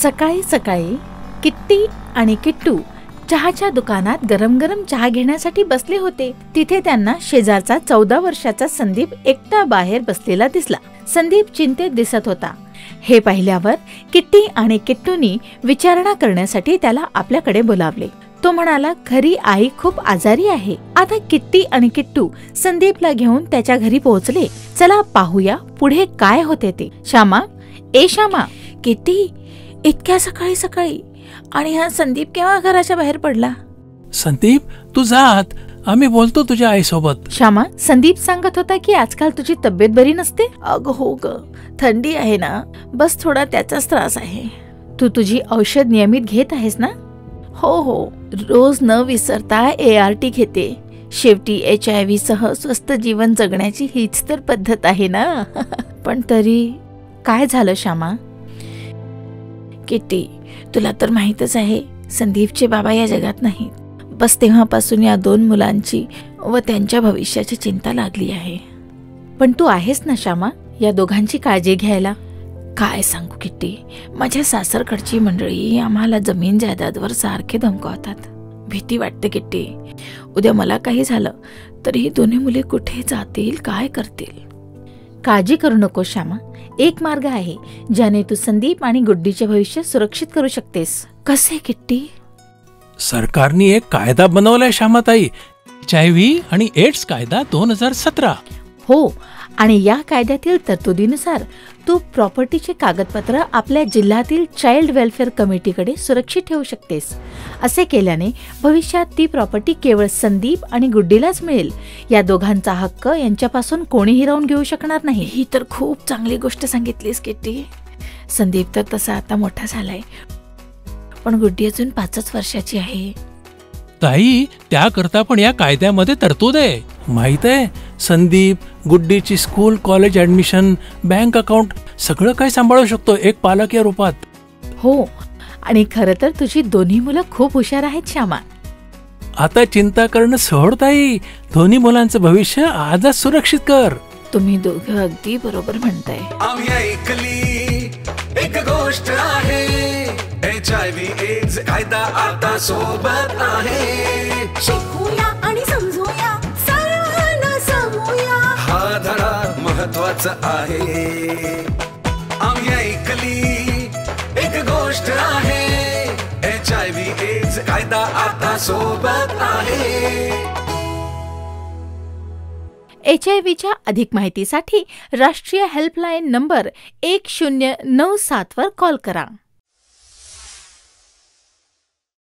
सकाळी सकाळी किट्टी आणि किट्टू चहाच्या दुकानात गरम गरम चहा घेण्यासाठी बसले होते. तिथे त्यांना शेजारचा 14 वर्षाचा संदीप एकटा बाहेर बसलेला दिसला. संदीप चिंतेत दिसत होता. हे पाहिल्यावर किट्टी आणि किट्टूनी विचारणा करण्यासाठी त्याला आपल्याकडे बोलावले. तो म्हणाला, घरी आई खूप आजारी आहे. आता किट्टी आणि किट्टू संदीपला घेऊन त्याच्या घरी पोहोचले. चला पाहूया पुढे काय होते ते. श्यामा, ए श्यामा, किट्टी, इतक्या सकाळी सकाळी आणि हा संदीप केव्हा घराच्या बाहेर पडला? संदीप, तू जा आत, आम्ही बोलतो तुझ्या आईसोबत. श्यामा, संदीप सांगत होता की आजकाल तुझी तब्येत बरी नसते. अगं हो ग, थंडी आहे ना, बस थोडा त्याचाच त्रास आहे. तू तुझी औषध नियमित घेत आहेस ना? हो हो, रोज न विसरता ART घेते. शेवटी HIV सह स्वस्थ जीवन जगण्याची हीच तर पद्धत आहे ना. पण तरी काय झालं श्यामा? किट्टी, तुला तर माहीतच आहे, संदीपचे बाबा या जगात नाहीत. बस तेव्हापासून या 2 मुलांची व त्यांच्या भविष्याची चिंता लागली आहे. पण तू आहेस ना श्यामा, या दोघांची काळजी घ्यायला? काय सांगू किट्टी, माझ्या सासरकडची मंडळी आम्हाला जमीन जायदादवर सारखे धमकावतात. भीती वाटते किट्टी, उद्या मला काही झालं तर ही दोन्ही मुले कुठे जातील, काय करतील? काळजी करू नको श्यामा, एक मार्ग आहे ज्याने तू संदीप आणि गुड्डीचे भविष्य सुरक्षित करू शकतेस. कसे किट्टी? सरकारने एक कायदा बनवलाय श्यामाताई, HIV आणि AIDS कायदा 2017. हो, आणि या कायद्यातील तरतुदीनुसार तू प्रॉपर्टीचे कागदपत्र आपल्या जिल्ह्यातील चाइल्ड वेलफेअर कमिटीकडे सुरक्षित ठेवू शकतेस. असे केल्याने भविष्यात ती प्रॉपर्टी केवळ संदीप आणि गुड्डीलाच मिळेल. या दोघांचा हक्क यांच्यापासून कोणीही राहून घेऊ शकणार नाही. ही तर खूप चांगली गोष्ट सांगितलीस किट्टी. संदीप तर तसा आता मोठा झालाय, पण गुड्डी अजून 5च वर्षाची आहे. ताई, त्याकरता पण या कायद्यामध्ये तरतूद आहे. माहित आहे, संदीप गुड्डीची school college admission, bank account सगळं काही सांभाळू शकतो एक पालक या रूपात. हो, आणि खरं तर तुझी दोन्ही मुलं खूप हुशार आहेत श्यामा. आता चिंता करणं सोड ताई, दोन्ही मुलांचं भविष्य आजच सुरक्षित कर. तुम्ही दोघं अगदी बरोबर म्हणताय. आम्ही ऐकली एक गोष्ट आहे, HIV AIDS कायदा आता सोबत आहे. शिकूया आणि समजूया, सर्वांना सांगूया, हा धडा महत्वाचा आहे. आम्ही ऐकली एक गोष्ट आहे, HIV AIDS कायदा आता सोबत आहे. HIVच्या अधिक माहितीसाठी राष्ट्रीय हेल्पलाईन नंबर 1097 वर कॉल करा.